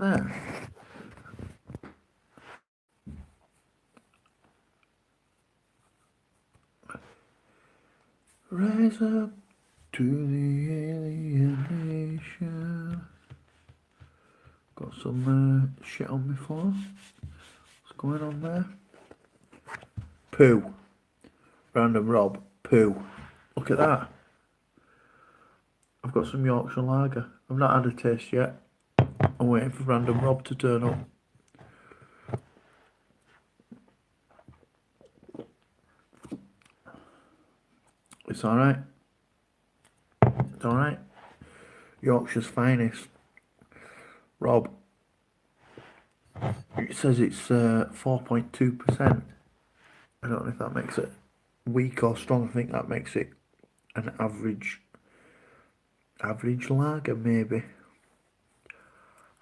there. Rise up to the alien nation. Got some shit on my phone. What's going on there? Poo. Random Rob. Poo. Look at that. I've got some Yorkshire lager. I've not had a taste yet. I'm waiting for Random Rob to turn up. It's alright. It's alright. Yorkshire's finest. Rob. It says it's 4.2%. I don't know if that makes it weak or strong. I think that makes it an average lager, maybe.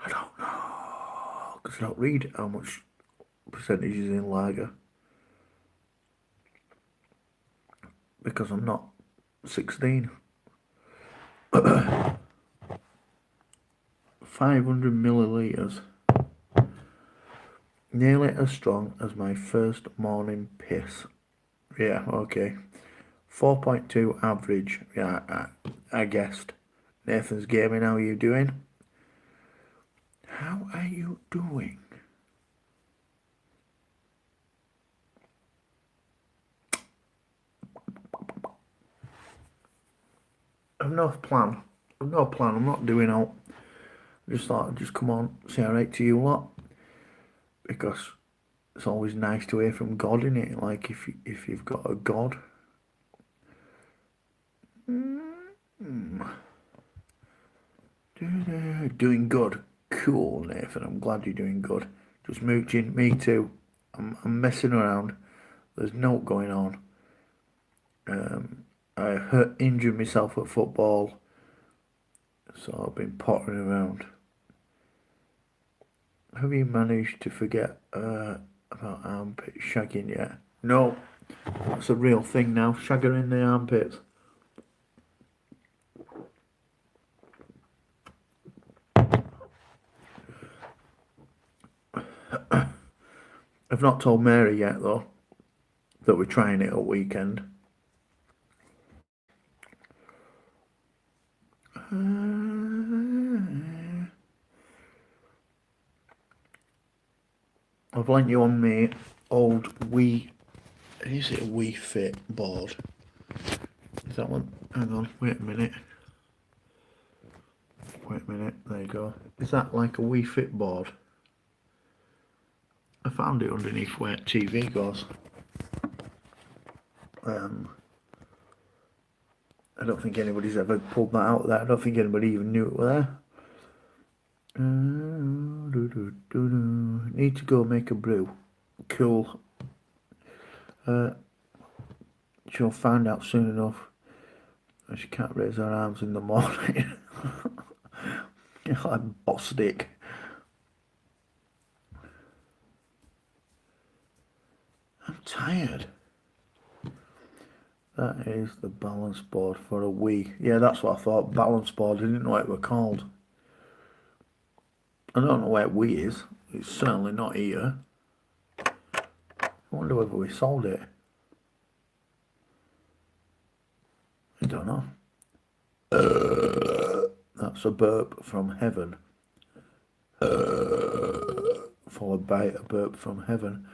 I don't know, because I don't read how much percentage is in lager, because I'm not 16. 500 millilitres. Nearly as strong as my first morning piss. Yeah, okay. 4.2 average. Yeah, I guessed. Nathan's Gaming, how are you doing? How are you doing? I've no plan. I'm not doing out. I just thought I'd just come on, say alright to you lot. Because it's always nice to hear from God, in it. Like if you've got a God. Doing good. Cool, Nathan. I'm glad you're doing good. Just mooching. Me too. I'm messing around. There's no going on. I injured myself at football, so I've been pottering around. Have you managed to forget about armpit shagging yet? No, that's a real thing now. Shagging in the armpits. I've not told Mary yet though that we're trying it at weekend. I've lent you on me old Wii. Is it a Wii Fit board? Is that one? Hang on, wait a minute. There you go. Is that like a Wii Fit board? I found it underneath where TV goes. I don't think anybody's ever pulled that out there. I don't think anybody even knew it was there. Need to go make a brew. Cool. She'll find out soon enough. She can't raise her arms in the morning. Like boss dick. I'm tired. That is the balance board for a Wii. Yeah, that's what I thought. Balance board. I didn't know what it were called. I don't know where Wii is. It's certainly not here. I wonder whether we sold it. I don't know. That's a burp from heaven. Followed by a burp from heaven.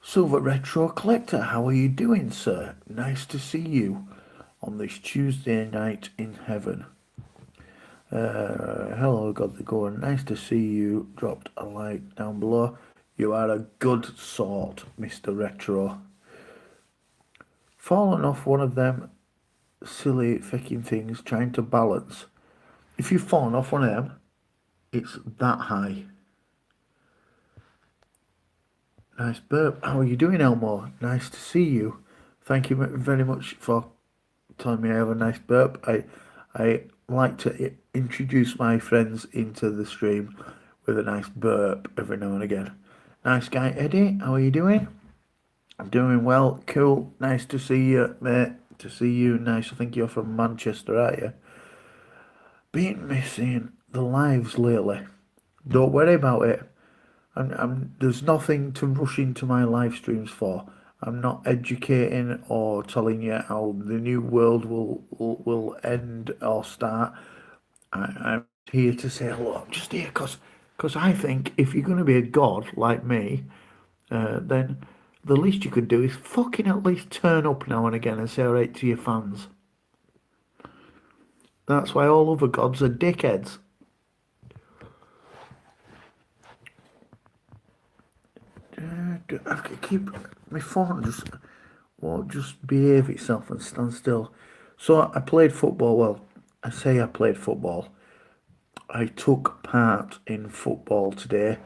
Silver Retro Collector, how are you doing, sir? Nice to see you on this Tuesday night in heaven. Hello, God the Goer. Nice to see you. Dropped a like down below. You are a good sort, Mr. Retro. Fallen off one of them silly fucking things trying to balance. If you've fallen off one of them, it's that high. Nice burp. How are you doing, Elmo? Nice to see you. Thank you very much for telling me I have a nice burp. I like to introduce my friends into the stream with a nice burp every now and again. Nice guy, Eddie. How are you doing? I'm doing well. Cool. Nice to see you, mate. To see you. Nice. I think you're from Manchester, aren't you? been missing the lives lately. Don't worry about it. There's nothing to rush into my live streams for. I'm not educating or telling you how the new world will end or start. I'm here to say hello. I'm just here because I think if you're going to be a god like me, then the least you could do is fucking at least turn up now and again and say alright to your fans. That's why all other gods are dickheads. I keep my phone just won't just behave itself and stand still. So I played football. Well, I say I played football. I took part in football today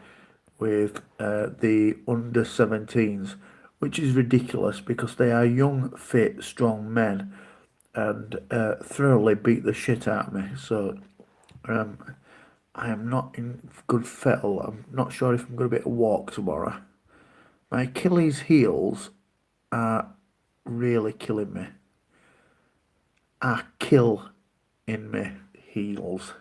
with the under 17s, which is ridiculous because they are young, fit, strong men and thoroughly beat the shit out of me. So um, I am not in good fettle. I'm not sure if I'm going to be able to walk tomorrow. My Achilles heels are really killing me. Are kill in me heels.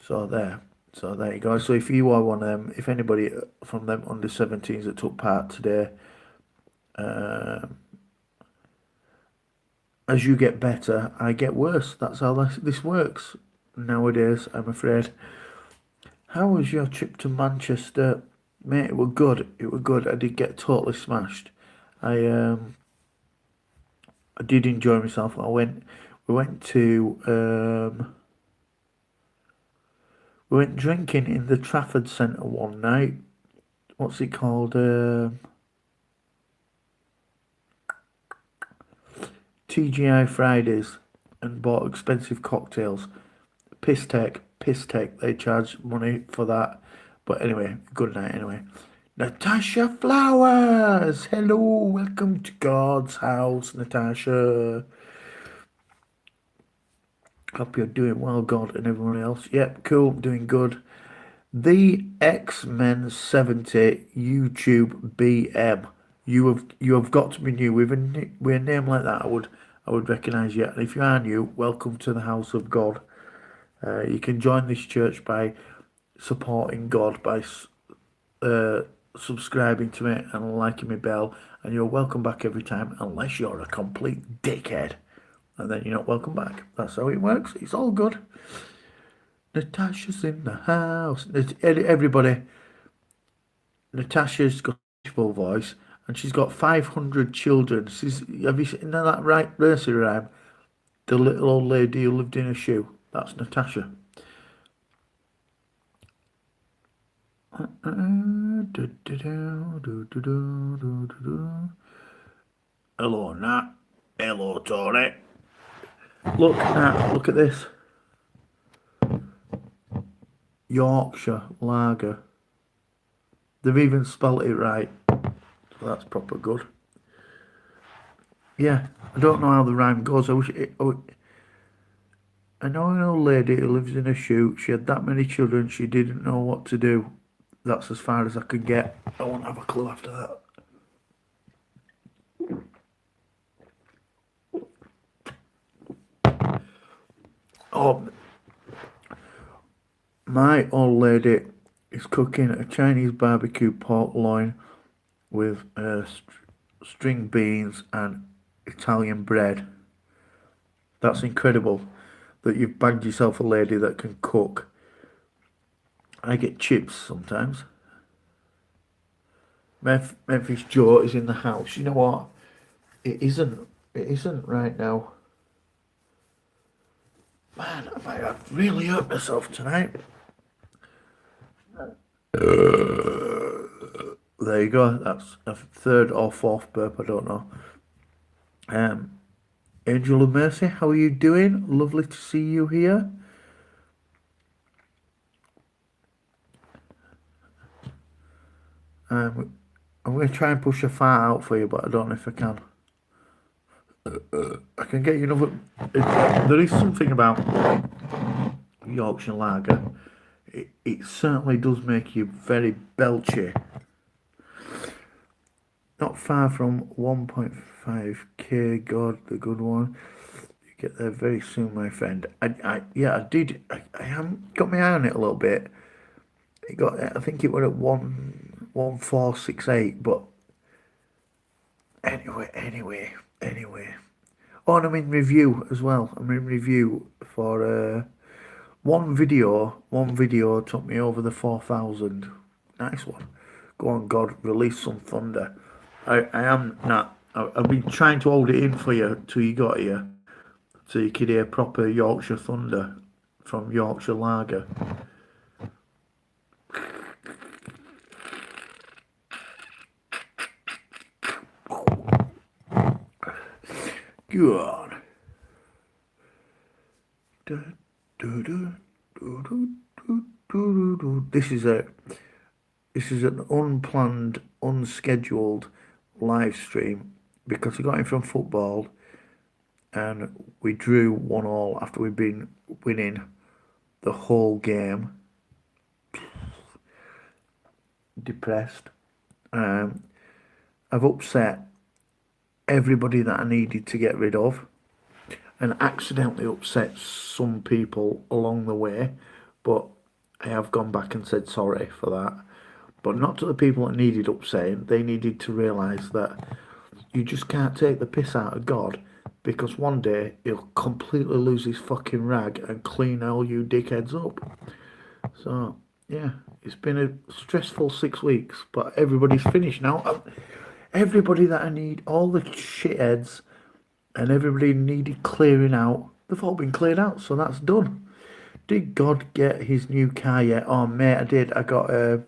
So there. So there you go. So if you are one of them, if anybody from them under 17s that took part today, uh, as you get better, I get worse. That's how this works nowadays, I'm afraid. How was your trip to Manchester? Mate, it was good. It was good. I did get totally smashed. I um I did enjoy myself. We went to we went drinking in the Trafford Centre one night. What's it called? TGI Fridays, and bought expensive cocktails. Piss take. They charge money for that. But anyway, good night anyway. Natasha Flowers! Hello, welcome to God's house, Natasha. Hope you're doing well, God and everyone else. Yep, cool, doing good. The X-Men 70 YouTube BM. You have got to be new. With a name like that, I would recognise you. And if you are new, welcome to the house of God. You can join this church by supporting God by uh, subscribing to me and liking my bell, and you're welcome back every time, unless you're a complete dickhead, and then you're not welcome back. That's how it works. It's all good. Natasha's in the house. Everybody, Natasha's got a full voice, and she's got 500 children. Have you seen that right nursery rhyme? The little old lady who lived in a shoe. That's Natasha. Hello, Nat. Hello, Tony. Look, Nat, look at this. Yorkshire Lager. They've even spelt it right. So that's proper good. Yeah, I don't know how the rhyme goes. I know an old lady who lives in a shoe. She had that many children, she didn't know what to do. That's as far as I could get. I won't have a clue after that. Oh, my old lady is cooking a Chinese barbecue pork loin with string beans and Italian bread. That's incredible that you've bagged yourself a lady that can cook. I get chips sometimes. Memphis Joe is in the house. You know what? It isn't. It isn't right now. Man, I've really hurt myself tonight. There you go. That's a third or fourth burp. I don't know. Um, Angel of Mercy, how are you doing? Lovely to see you here. Um, I'm going to try and push a fart out for you, but I don't know if I can. I can get you another. There is something about Yorkshire Lager. It certainly does make you very belchy. Not far from 1.5k, God, the good one. You get there very soon, my friend. Yeah, I did. I am got my eye on it a little bit. It got, I think it went at 11468, but anyway. Oh, and I'm in review as well. I'm in review for one video. One video took me over the 4,000. Nice one. Go on, God, release some thunder. I am not. I've been trying to hold it in for you till you got here, so you could hear proper Yorkshire thunder from Yorkshire Lager. Go on. This is an unplanned, unscheduled live stream because I got in from football and we drew 1-1 after we'd been winning the whole game. Depressed. I've upset everybody that I needed to get rid of and accidentally upset some people along the way, but I have gone back and said sorry for that. But not to the people that needed upsetting. They needed to realise that you just can't take the piss out of God because one day he'll completely lose his fucking rag and clean all you dickheads up. So, yeah, it's been a stressful 6 weeks, but everybody's finished now. Everybody that I need, all the shitheads and everybody needed clearing out, they've all been cleared out, so that's done. Did God get his new car yet? Oh, mate, I did. I got an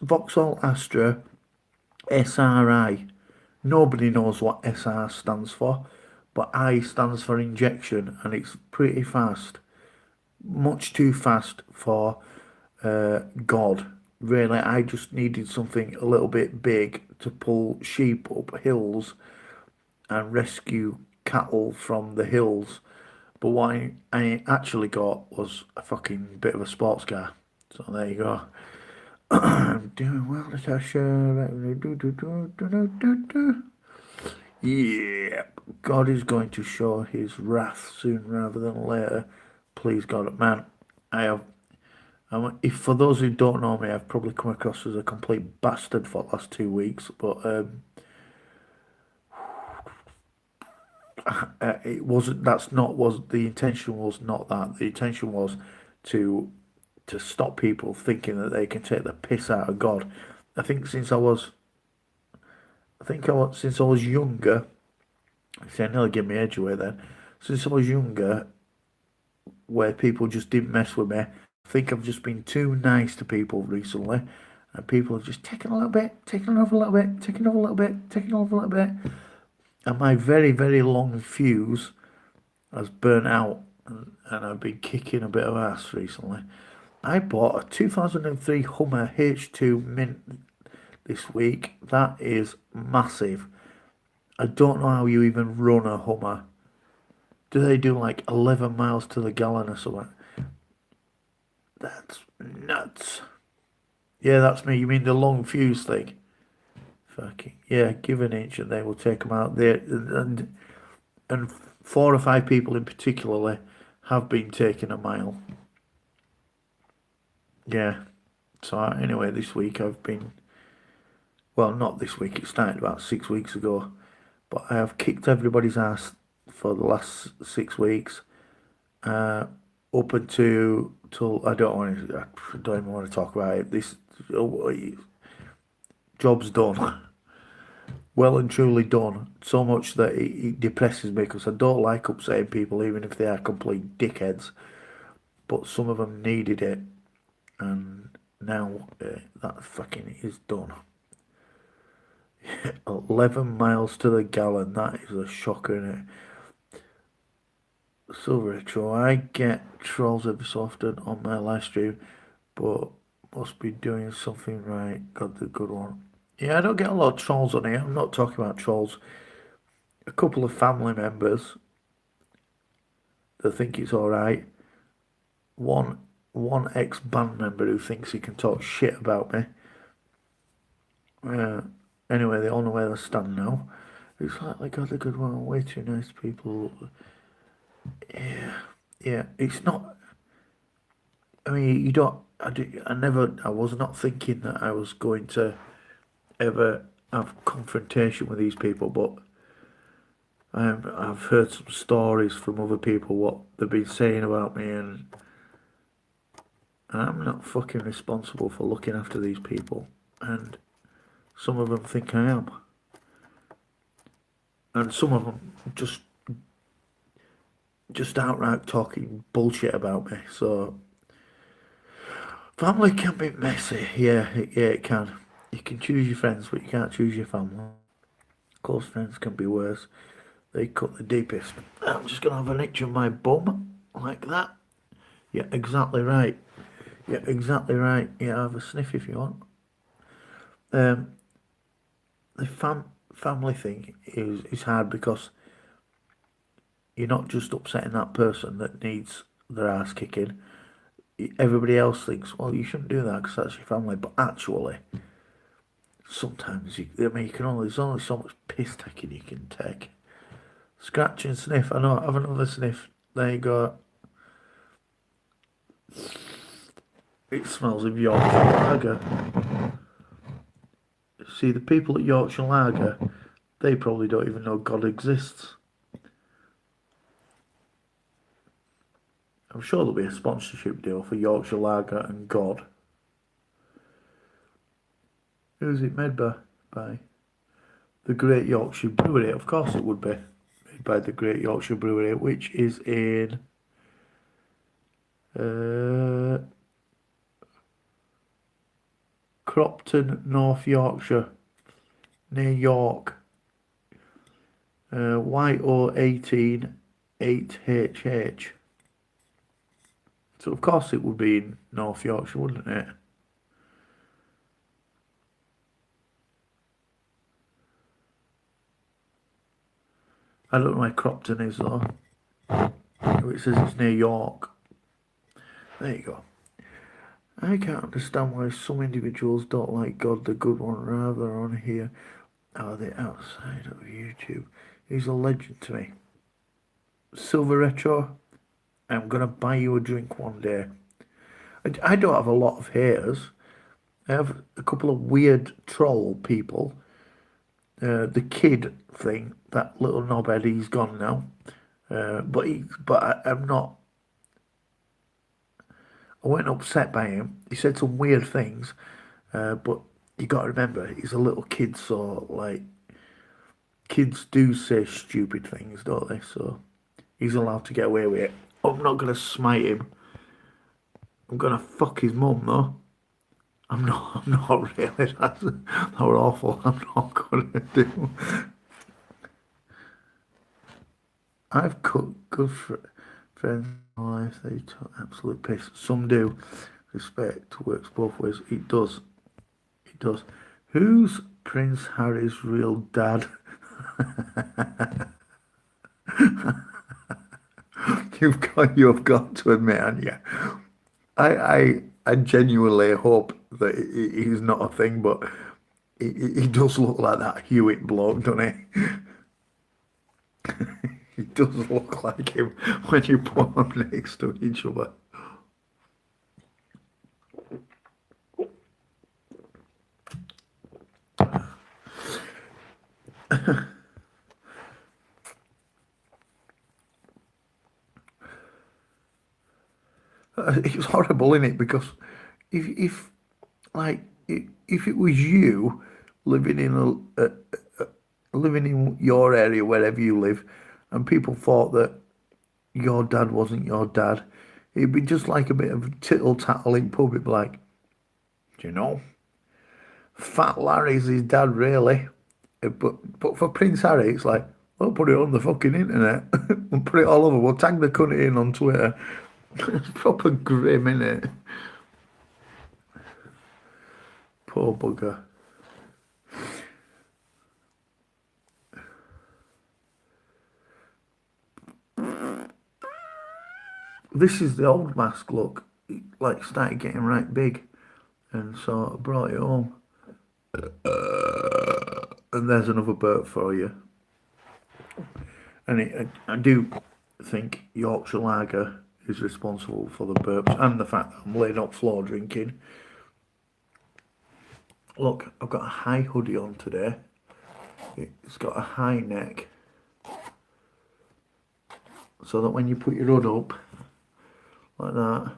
Vauxhall Astra SRI. Nobody knows what SR stands for, but I stands for injection, and it's pretty fast. Much too fast for God. Really, I just needed something a little bit big to pull sheep up hills and rescue cattle from the hills. But what I actually got was a fucking bit of a sports car. So there you go. I'm doing well, Natasha. Yeah, God is going to show his wrath soon rather than later. Please, God, man. I have. If for those who don't know me, I've probably come across as a complete bastard for the last 2 weeks, but it wasn't. That's not was the intention. Was not that the intention was to stop people thinking that they can take the piss out of God. I think since I was, since I was younger. See, I nearly gave my edge away then. Since I was younger, where people just didn't mess with me. I think I've just been too nice to people recently, and people have just taken a little bit, taken over a little bit, taken over a little bit, taken over a little bit, and my very, very long fuse has burnt out, and I've been kicking a bit of ass recently. I bought a 2003 Hummer H2 Mint this week. That is massive. I don't know how you even run a Hummer. Do they do like 11 miles to the gallon or something? That's nuts. Yeah, that's me. You mean the long fuse thing? Fucking yeah. Give an inch and they will take them out there. And 4 or 5 people in particularly have been taking a mile. Yeah. So anyway, this week I've been. Well, not this week. It started about 6 weeks ago. But I have kicked everybody's ass for the last 6 weeks. Up until I don't even want to talk about it. This job's done, well and truly done. So much that it depresses me because I don't like upsetting people, even if they are complete dickheads. But some of them needed it, and now that fucking is done. 11 miles to the gallon. That is a shocker, isn't it? Silver Retro. I get trolls every so often on my live stream, but must be doing something right. Got the good one. Yeah, I don't get a lot of trolls on here. I'm not talking about trolls. A couple of family members that think it's alright. One ex band member who thinks he can talk shit about me. Anyway, they all know where they stand now. It's like God the Good One, way too nice people. Yeah, yeah. It's not. I mean, you don't. I never. I was not thinking that I was going to ever have confrontation with these people, but I've heard some stories from other people what they've been saying about me, and I'm not fucking responsible for looking after these people. And some of them think I am, and some of them just outright talking bullshit about me. So family can be messy. Yeah, yeah, it can. You can choose your friends, but you can't choose your family. Close friends can be worse. They cut the deepest. I'm just gonna have an itch on my bum like that. Yeah, exactly right. Yeah, exactly right. Yeah, have a sniff if you want. Um, the family thing is hard because you're not just upsetting that person that needs their ass kicking. Everybody else thinks, well, you shouldn't do that because that's your family. But actually, sometimes I mean, there's only so much piss taking you can take. Scratch and sniff. I know. Have another sniff. There you go. It smells of Yorkshire Lager. See, the people at Yorkshire Lager, they probably don't even know God exists. I'm sure there'll be a sponsorship deal for Yorkshire Lager and God. Who's it made by? The Great Yorkshire Brewery. Of course it would be made by the Great Yorkshire Brewery, which is in uh, Cropton, North Yorkshire, near York. YO18 8HH. So of course it would be in North Yorkshire, wouldn't it? I don't know where Cropton is though. It says it's near York. There you go. I can't understand why some individuals don't like God the Good One rather on here. Are they outside of YouTube? He's a legend to me. Silver Retro, I'm gonna buy you a drink one day. I don't have a lot of haters. I have a couple of weird troll people. The kid thing, that little knobhead, he's gone now. I'm not. I wasn't upset by him. He said some weird things, but you got to remember he's a little kid, so like kids do say stupid things, don't they? So he's allowed to get away with it. I'm not gonna smite him. I'm gonna fuck his mum though. I'm not. I'm not really. That were awful. I'm not gonna do. I've cut good friends in my life. They took absolute piss. Some do. Respect works both ways. It does. It does. Who's Prince Harry's real dad? You've got to admit, and yeah, I genuinely hope that he's not a thing, but he does look like that Hewitt bloke, doesn't he? He does look like him when you put them next to each other. It's horrible, isn't it? Because if like if it was you living in living in your area wherever you live, and people thought that your dad wasn't your dad, it'd be just like a bit of tittle tattle in pub. It'd be like, do you know, Fat Larry's his dad, really. But for Prince Harry, it's like, we'll put it on the fucking internet. We'll put it all over. We'll tag the cunt in on Twitter. It's proper grim, innit? Poor bugger. This is the old mask look. It, like started getting right big, and so I brought it home. And there's another burp for you. And I do think Yorkshire Lager is responsible for the burps and the fact that I'm laying up floor drinking. Look, I've got a high hoodie on today. It's got a high neck, so that when you put your hood up, like that,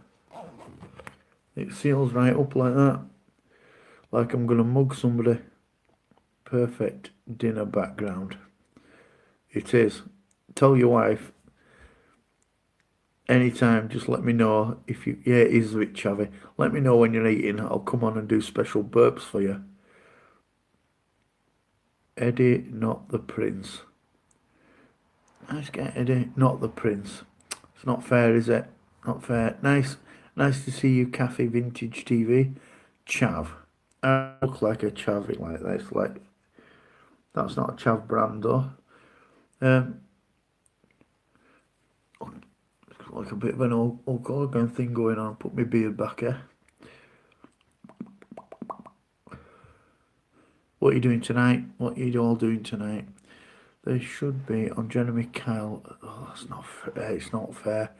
it seals right up like that. Like I'm going to mug somebody. Perfect dinner background. It is. Tell your wife anytime, just let me know if you. Yeah, it is a bit chavvy. Let me know when you're eating. I'll come on and do special burps for you. Eddie, not the prince. Nice get Eddie, not the prince. It's not fair, is it? Not fair. Nice to see you, Cafe Vintage TV. Chav. I look like a chavvy like this. Like that's not a chav brand though. Um, like a bit of an old Gorgon thing going on. Put my beard back here. What are you doing tonight? What are you all doing tonight? They should be on Jeremy Kyle. Oh, that's not fair. It's not fair.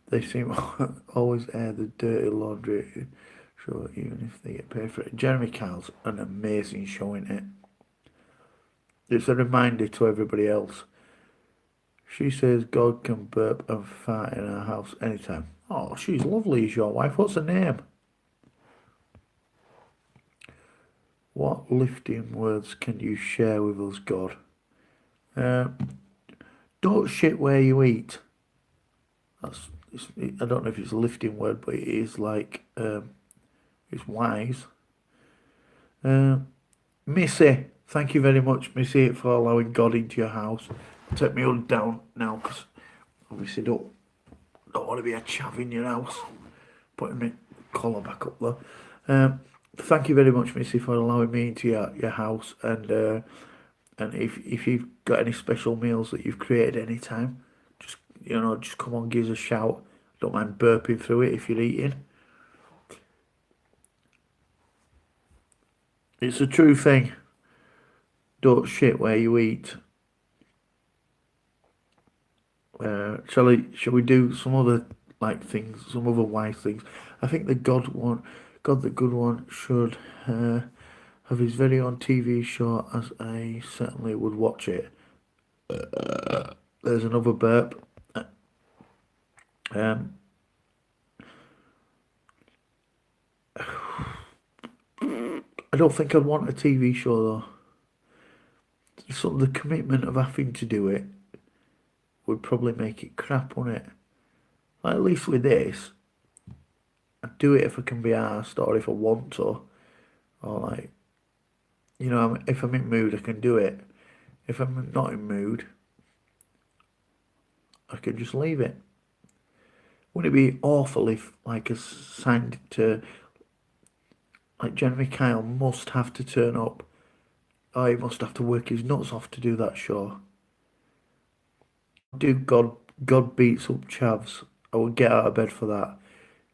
They seem always air the dirty laundry. Sure, even if they get paid for it. Jeremy Kyle's an amazing show, isn't it? It's a reminder to everybody else. She says God can burp and fart in our house anytime. Oh, she's lovely, is your wife. What's her name? What lifting words can you share with us, God? Don't shit where you eat. I don't know if it's a lifting word, but it is like it's wise. Missy, thank you very much, Missy, for allowing God into your house. I'll take my hood down now because obviously don't want to be a chav in your house. Putting my collar back up though. Thank you very much, Missy, for allowing me into your house and if you've got any special meals that you've created anytime, just come on, give us a shout. Don't mind burping through it if you're eating. It's a true thing. Don't shit where you eat. Shall we do some other like things, some other wise things? I think God the good one, should have his very own TV show, as I certainly would watch it. There's another burp. Um, I don't think I'd want a TV show though. Sort of the commitment of having to do it would probably make it crap, wouldn't it? Like, at least with this, I'd do it if I can be asked or if I want to, or like, if I'm in mood, I can do it. If I'm not in mood, I can just leave it. Wouldn't it be awful if, like, a signed to, like, Jeremy Kyle must have to turn up, or he must have to work his nuts off to do that show? Do God beats up chavs. I would get out of bed for that.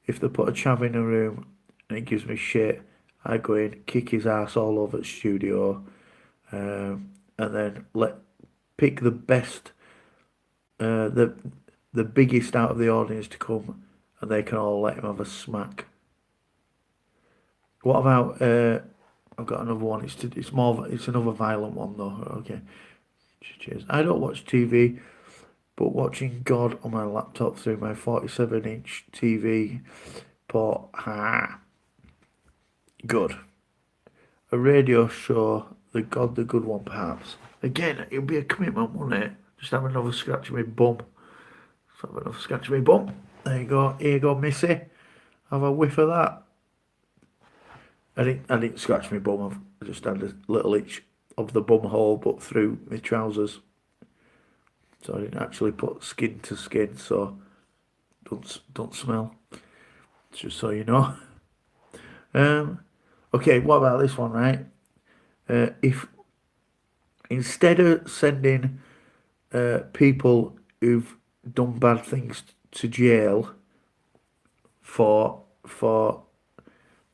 If they put a chav in a room and it gives me shit, I go in, kick his ass all over the studio, and then pick the best, the biggest out of the audience to come, and they can all let him have a smack. What about? I've got another one. It's another violent one though. Okay, cheers. I don't watch TV, but watching God on my laptop through my 47-inch TV port. Good. A radio show, the good one perhaps. Again, it'd be a commitment, wouldn't it? Just have another scratch of my bum. Just have another scratch of my bum. There you go. Here you go, Missy. Have a whiff of that. I didn't scratch my bum. I just had a little itch of the bum hole, but through my trousers. So I didn't actually put skin to skin. So don't smell. Just so you know. Okay. What about this one, right? If instead of sending people who've done bad things to jail for for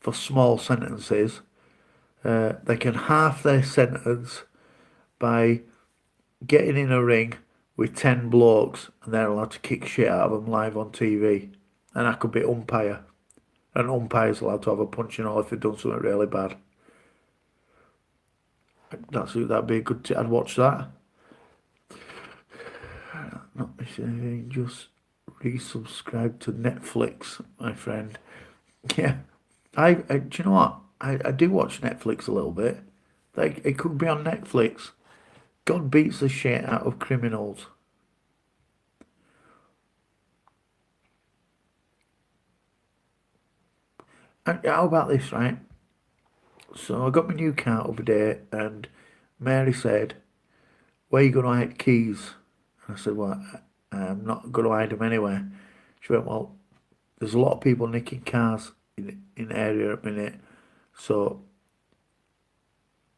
for small sentences, they can half their sentence by getting in a ring with 10 blokes and they're allowed to kick shit out of them live on TV. And I could be umpire. And umpire's allowed to have a punching all if they've done something really bad. That'd be a good. I'd watch that. Not missing anything. Just resubscribe to Netflix, my friend. Yeah, do you know what? I do watch Netflix a little bit. Like it could be on Netflix. God beats the shit out of criminals. And how about this, right? So I got my new car over there, and Mary said, "Where you going to hide keys?" And I said, "Well, I'm not going to hide them anywhere." She went, "Well, there's a lot of people nicking cars in the area at the minute, so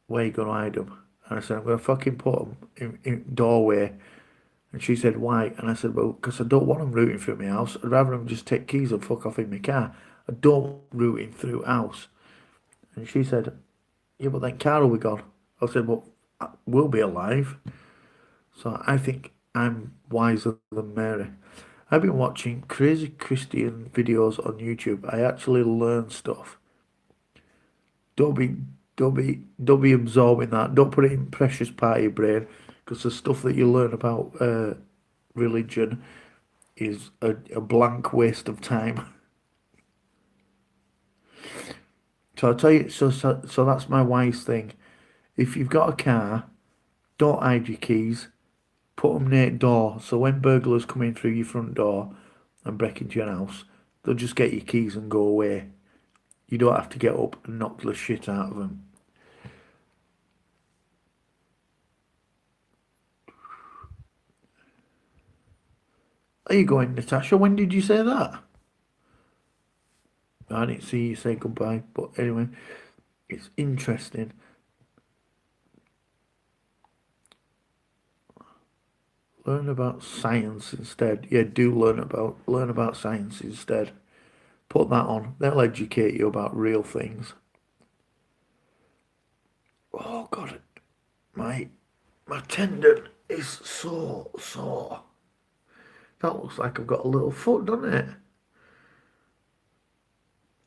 where you going to hide them?" And I said, "I'm going to fucking put them in doorway." And she said, "Why?" And I said, "Well, because I don't want them rooting through my house. I'd rather them just take keys and fuck off in my car. I don't want rooting through house." And she said, "Yeah, but then car will be gone." I said, "Well, we'll be alive." So I think I'm wiser than Mary. I've been watching crazy Christian videos on YouTube. I actually learn stuff. Don't be, don't be absorbing that. Don't put it in precious part of your brain because the stuff that you learn about religion is a blank waste of time. So I'll tell you. So that's my wise thing. If you've got a car, don't hide your keys. Put them near the door. So when burglars come in through your front door and break into your house, they'll just get your keys and go away. You don't have to get up and knock the shit out of them. Are you going, Natasha? When did you say that? I didn't see you say goodbye, but anyway, it's interesting. Learn about science instead. Yeah, do learn about science instead. Put that on. They'll educate you about real things. Oh God, my my tendon is so sore. That looks like I've got a little foot, doesn't it?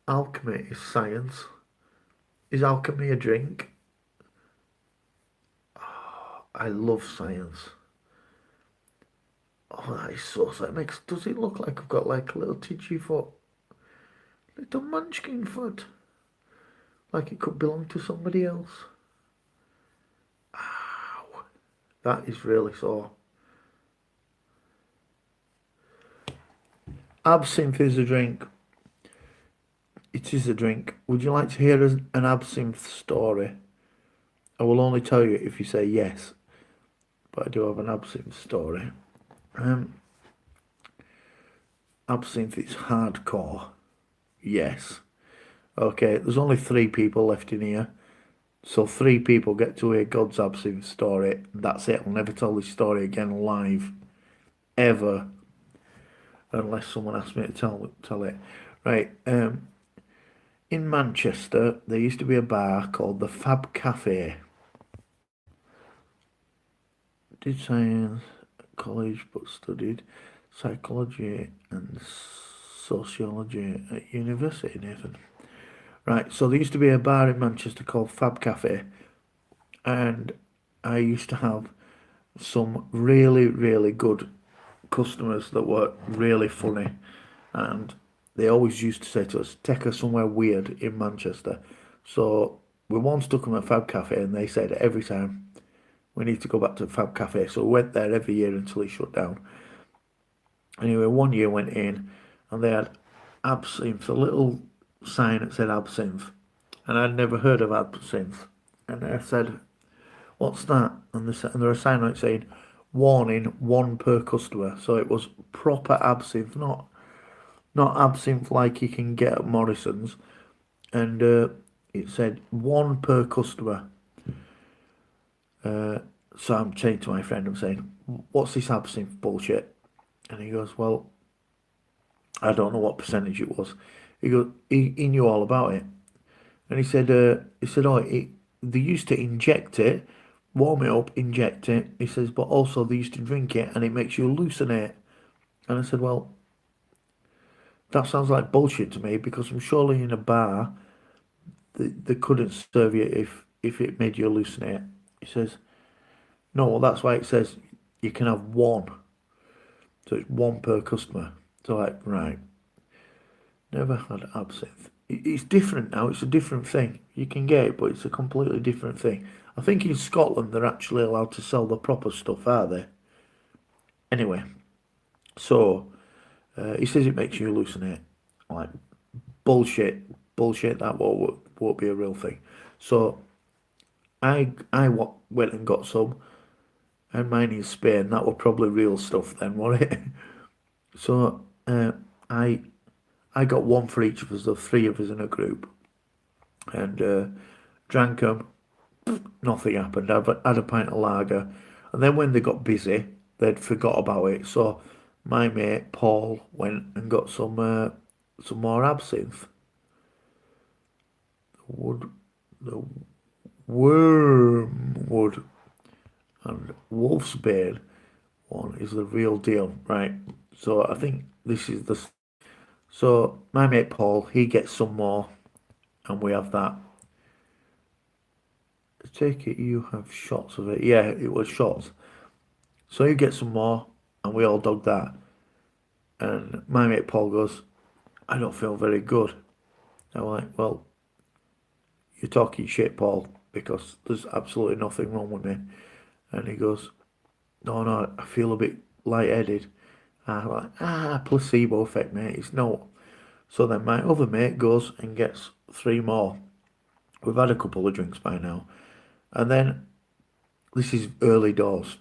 Alchemy is science. Is alchemy a drink? I love science. Oh, that is so sad. Does it look like I've got like a little titchy foot? Little munchkin foot. Like it could belong to somebody else. Ow. That is really sore. Absinthe is a drink. It is a drink. Would you like to hear an absinthe story? I will only tell you if you say yes, but I do have an absinthe story. Um, Absinthe is hardcore. Yes. Okay, there's only three people left in here. So three people get to hear God's absinthe story. That's it. I'll never tell this story again live. Ever. Unless someone asks me to tell it. Right. In Manchester, there used to be a bar called the Fab Cafe. Did science at college, but studied psychology and sociology at university, Nathan. Right, so there used to be a bar in Manchester called Fab Cafe, and I used to have some really, really good customers that were really funny, and they always used to say to us, "Take us somewhere weird in Manchester." So we once took them at Fab Cafe, and they said every time we need to go back to Fab Cafe. So we went there every year until it shut down. Anyway, one year went in, and they had absinthe, a little sign that said absinthe, and I'd never heard of absinthe. And I said, "What's that?" And there was a sign on it saying, "Warning, one per customer." So it was proper absinthe, not absinthe like you can get at Morrison's. And it said one per customer. So I'm saying to my friend, I'm saying, "What's this absinthe bullshit?" And he goes, "Well, I don't know what percentage it was." He goes, he knew all about it. And he said, "Oh, they used to inject it warm it up, inject it. He says, but also they used to drink it and it makes you hallucinate. And I said, well, that sounds like bullshit to me because I'm surely in a bar they couldn't serve you if it made you hallucinate. He says, no, well, that's why it says you can have one. So it's one per customer. So like, right, never had absinthe. It's different now. It's a different thing. You can get it, but it's a completely different thing. I think in Scotland they're actually allowed to sell the proper stuff, are they? Anyway, so he says it makes you hallucinate. Like bullshit, bullshit. That won't be a real thing. So went and got some, and mine in Spain. That were probably real stuff then, wasn't it? So I I got one for each of us, the three of us in a group, and drank them. Nothing happened. I had a pint of lager, and then when they got busy, they'd forgot about it. So my mate Paul went and got some more absinthe. Wood, the Wormwood and Wolfsbane one is the real deal, right? So I think this is the. So my mate Paul, he gets some more, and we have that. I take it you have shots of it. Yeah, it was shots. So you get some more, and we all dug that. And my mate Paul goes, I don't feel very good. I'm like, well, you're talking shit, Paul, because there's absolutely nothing wrong with me. And he goes, no, no, I feel a bit lightheaded. I'm like, placebo effect, mate. It's no. So then my other mate goes and gets three more. We've had a couple of drinks by now. And then this is early doors.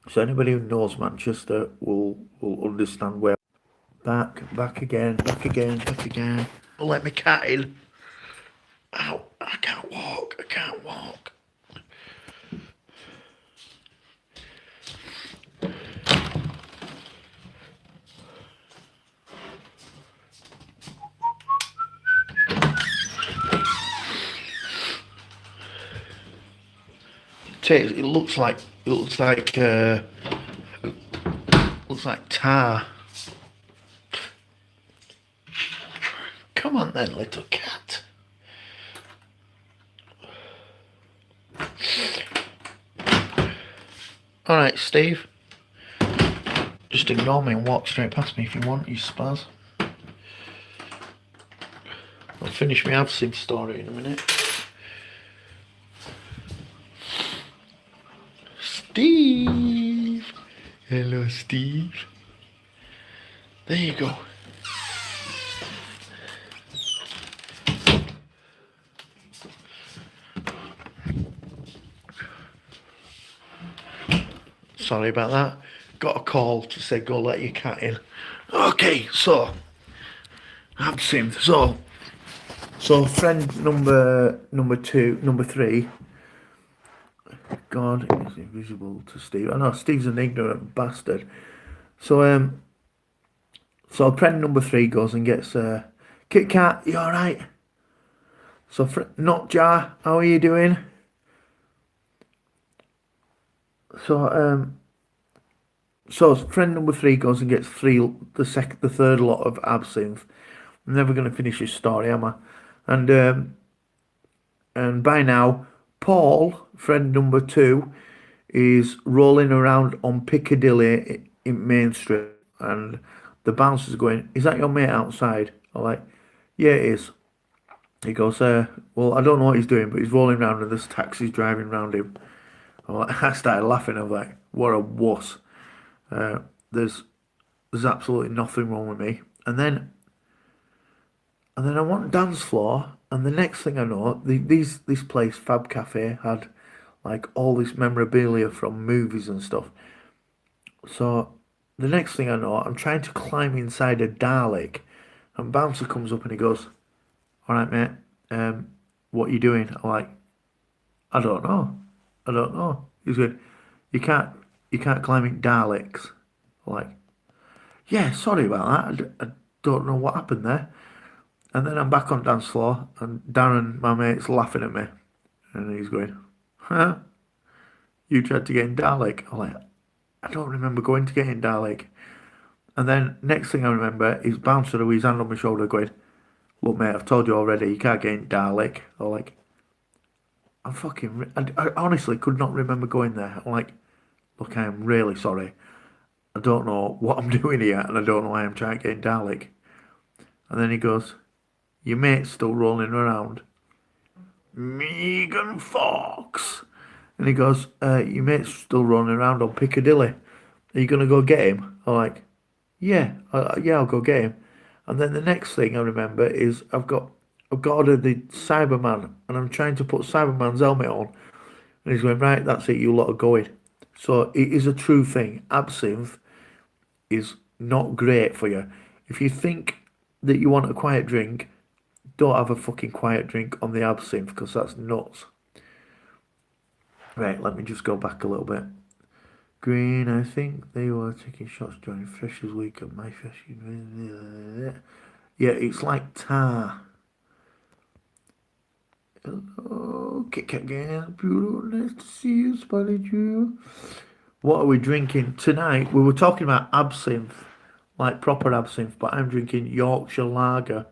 So anybody who knows Manchester will understand where. Back again, back again, back again. Let me cat in. Ow, I can't walk, I can't walk. It looks like tar. Come on then, little cat. Alright, Steve. Just ignore me and walk straight past me if you want, you spaz. I'll finish my absinthe story in a minute. Steve! Hello, Steve. There you go. Sorry about that. Got a call to say go let your cat in. Okay, so absinthe. So friend number three. God is invisible to Steve. I know Steve's an ignorant bastard. So so friend number three goes and gets Kit Kat. You all right? So not Jar. How are you doing? So so friend number three goes and gets the third lot of absinthe. I'm never going to finish this story, am I? And by now, Paul, friend number two, is rolling around on Piccadilly in Main Street, and the bouncer's going, "Is that your mate outside?" I'm like, "Yeah, it is." He goes, "Well, I don't know what he's doing, but he's rolling around and there's taxis driving around him." I'm like, I started laughing. I'm like, "What a wuss!" Uh, there's there's absolutely nothing wrong with me. And then I went dance floor, and the next thing I know, this place Fab Cafe had like all this memorabilia from movies and stuff. So the next thing I know, I'm trying to climb inside a Dalek, and bouncer comes up and he goes, "All right, mate, what are you doing?" I'm like, "I don't know, I don't know." He's going, "You can't, you can't climb in Daleks." I'm like, "Yeah, sorry about that. I don't know what happened there." And then I'm back on dance floor, and Darren, my mate's laughing at me, and he's going, "Huh?" you tried to get in Dalek. I'm like, I don't remember going to get in Dalek. And then next thing I remember is Bouncer with his hand on my shoulder going, look mate, I've told you already, you can't get in Dalek. I'm like, I honestly could not remember going there. I'm like, look, I am really sorry. I don't know what I'm doing here and I don't know why I'm trying to get in Dalek. And then he goes, your mate's still rolling around. Megan Fox. And he goes, your mate's still rolling around on Piccadilly. Are you going to go get him? I'm like, yeah, I'll go get him. And then the next thing I remember is I've got ordered the Cyberman and I'm trying to put Cyberman's helmet on. And he's going, right, that's it, you lot are going. So it is a true thing. Absinthe is not great for you. If you think that you want a quiet drink, don't have a fucking quiet drink on the absinthe because that's nuts. Right, let me just go back a little bit. Green, I think they were taking shots during Freshers Week at my fresh. Yeah, it's like tar. Hello, Kit Kat gang, beautiful, nice to see you, spotted you. What are we drinking tonight? We were talking about absinthe, like proper absinthe, but I'm drinking Yorkshire Lager.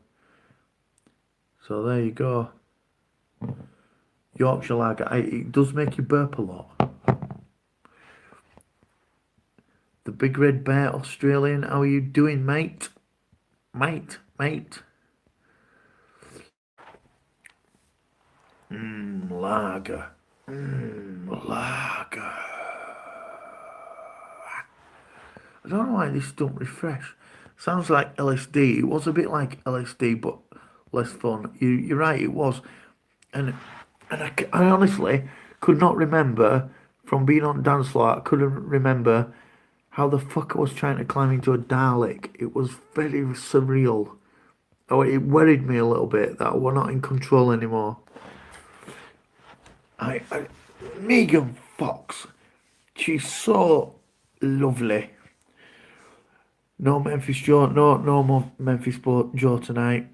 So there you go. Yorkshire Lager. It does make you burp a lot. The Big Red Bear Australian, how are you doing, mate? Mate. Lager. Lager. I don't know why this don't refresh. Sounds like LSD. It was a bit like LSD, but less fun. You're right, it was. And I honestly could not remember from being on dance floor. I couldn't remember how the fuck I was trying to climb into a Dalek. It was very surreal. Oh, it worried me a little bit that we're not in control anymore. I Megan Fox, she's so lovely. No Memphis Joe, no more Memphis Joe tonight.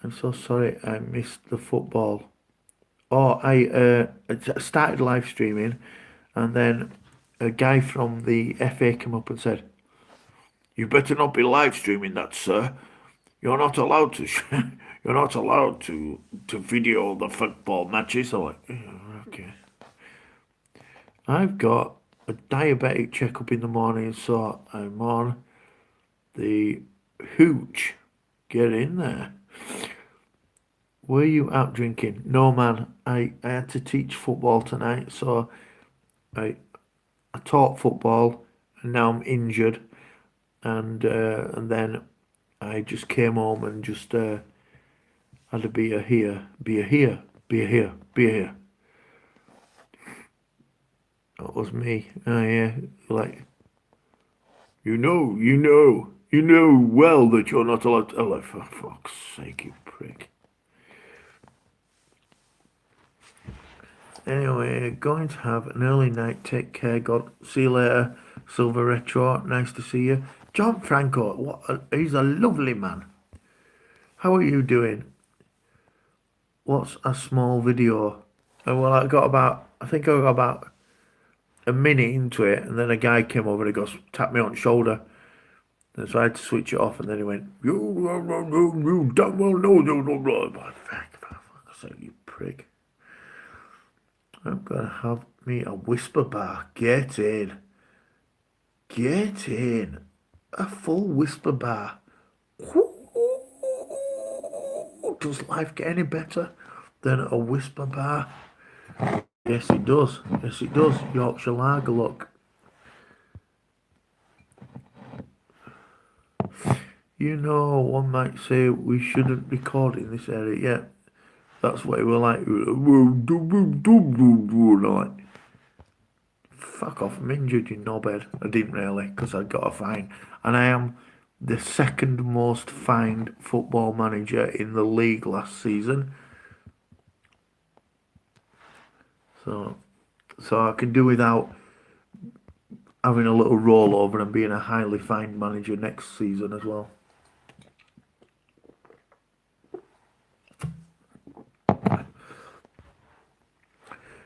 I'm so sorry I missed the football. Oh, I started live streaming, and then a guy from the FA came up and said, "You better not be live streaming that, sir. You're not allowed to. You're not allowed to video the football matches." I'm like, "Oh, okay." I've got a diabetic checkup in the morning, so I'm on the hooch. Get in there. Were you out drinking? No, man. I had to teach football tonight, so I I taught football, and now I'm injured, and then I just came home and just had a beer here. That was me. Oh yeah, like you know well that you're not allowed to. Oh, like, for fuck's sake, you prick. Anyway, going to have an early night. Take care. God, see you later. Silver Retro, nice to see you. John Franco, he's a lovely man. How are you doing? What's a small video? Well, I think I got about a minute into it, and then a guy came over and goes, tapped me on the shoulder. And so I had to switch it off, and then he went, you damn well know, fuck's sake, you prick. I'm gonna have me a whisper bar. Get in. Get in. A full whisper bar. Does life get any better than a whisper bar? Yes, it does. Yes, it does. Yorkshire Lager, look. You know, one might say we shouldn't record in this area. Yeah, that's what it was like. Like, fuck off, I'm injured, you knobhead. I didn't really, because I got a fine. And I am the second most fined football manager in the league last season. So, so I can do without having a little rollover and being a highly fined manager next season as well.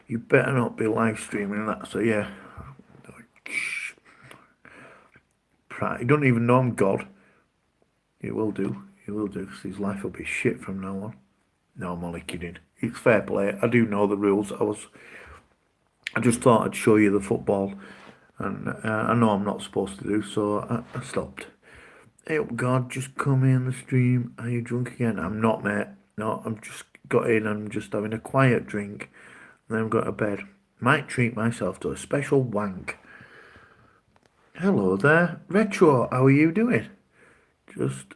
You better not be live streaming that. So yeah, he don't even know I'm God. He will do. He will do. 'Cause his life will be shit from now on. No, I'm only kidding. It's fair play. I do know the rules. I just thought I'd show you the football, and I know I'm not supposed to do, so I stopped. Hey, up, God, just come in the stream. Are you drunk again? I'm not, mate. No, I'm just got in. I'm just having a quiet drink, and then I'm going to bed. Might treat myself to a special wank. Hello there, Retro. How are you doing? Just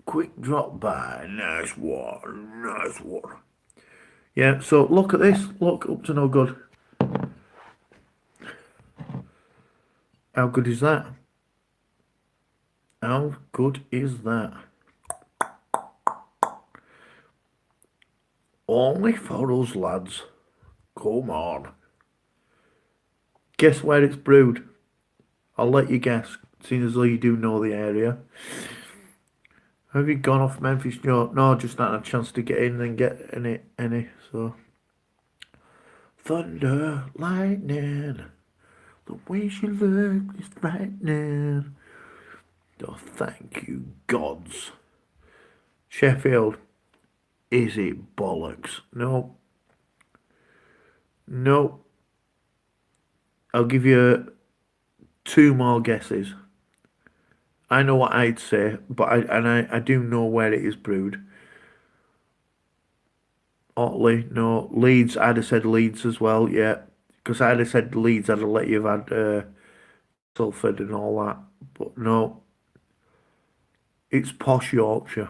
quick drop by. Nice one. Nice one. Yeah, so look at this. Look, up to no good. How good is that? How good is that? Only for us lads. Come on. Guess where it's brewed? I'll let you guess, seeing as though you do know the area. Have you gone off Memphis? No, just not had a chance to get in and get any. So thunder, lightning, the way she looks is frightening. Oh, thank you, gods. Sheffield, is it bollocks? No. No. I'll give you two more guesses. I know what I'd say, but I do know where it is brewed. Otley, no. Leeds, I'd have said Leeds as well, yeah. Because I'd have said Leeds, I'd have let you have had Salford and all that. But no, it's posh Yorkshire.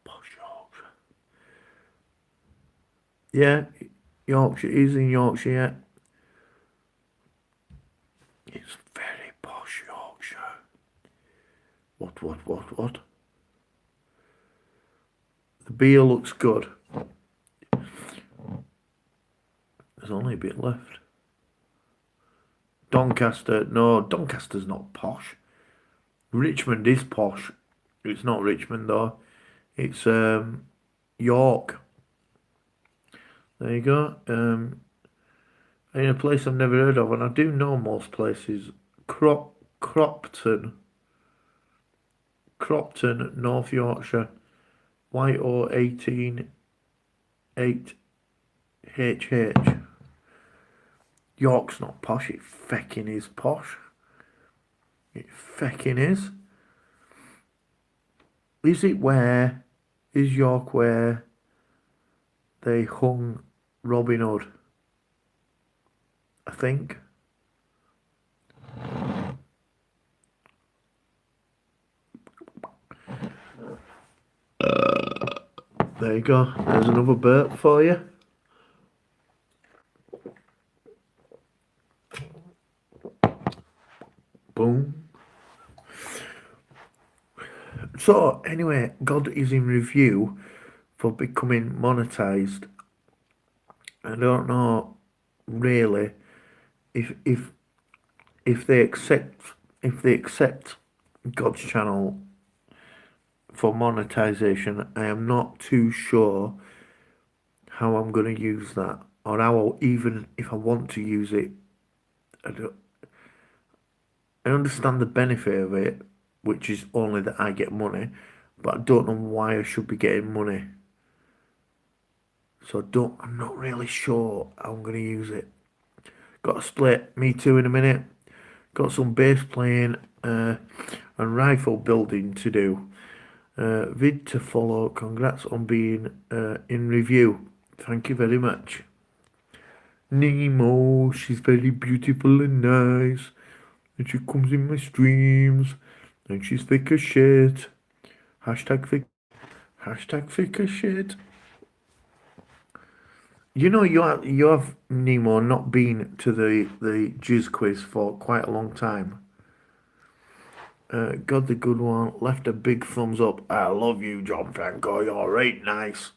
Posh Yorkshire. Yeah, Yorkshire is in Yorkshire, yeah. It's very posh Yorkshire. What? The beer looks good. There's only a bit left. Doncaster, no, Doncaster's not posh. Richmond is posh. It's not Richmond though. It's York. There you go. In a place I've never heard of, and I do know most places. Cropton, North Yorkshire, YO 18 8HH. York's not posh. It fecking is posh. It fecking is. Is York where they hung Robin Hood? I think. There you go. There's another burp for you. Boom. So, anyway, God is in review for becoming monetized. I don't know really if they accept God's channel for monetization. I am not too sure how I'm going to use that, or even if I want to use it. I understand the benefit of it, which is only that I get money, but I don't know why I should be getting money. So I'm not really sure how I'm going to use it. Got a split, me too in a minute. Got some bass playing and rifle building to do. Vid to follow. Congrats on being in review. Thank you very much. Nemo, she's very beautiful and nice. And she comes in my streams. And she's thick as shit. Hashtag thick as shit. You know, you have Nemo not been to the Jizz quiz for quite a long time. Got the good one. Left a big thumbs up. I love you, John Franco. You're right nice.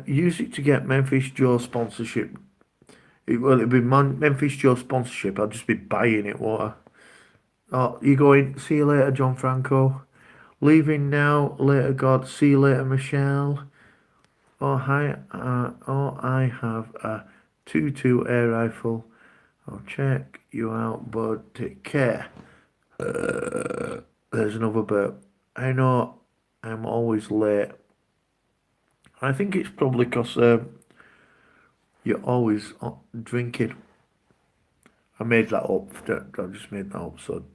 Use it to get Memphis Joe sponsorship. It'd be Memphis Joe sponsorship. I'll just be buying it, won't I? Oh, you going? See you later, John Franco. Leaving now. Later, God. See you later, Michelle. Oh, hi. I have a 2-2 air rifle. I'll check you out, bud. Take care. There's another burp. I know I'm always late. I think it's probably because you're always drinking. I made that up. I just made that up. So,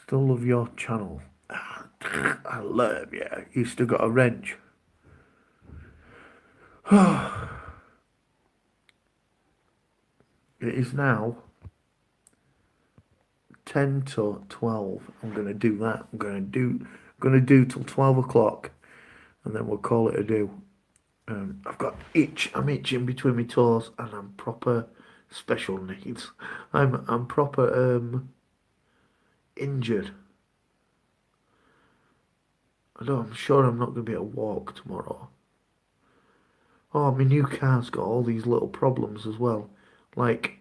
still love your channel. I love you. You still got a wrench. It is now 10 to 12. I'm gonna do that. I'm gonna do till 12 o'clock, and then we'll call it a do. I've got itch. I'm itching between my toes, and I'm proper special needs. I'm proper injured. I'm sure I'm not gonna be able to walk tomorrow. Oh, my new car's got all these little problems as well, like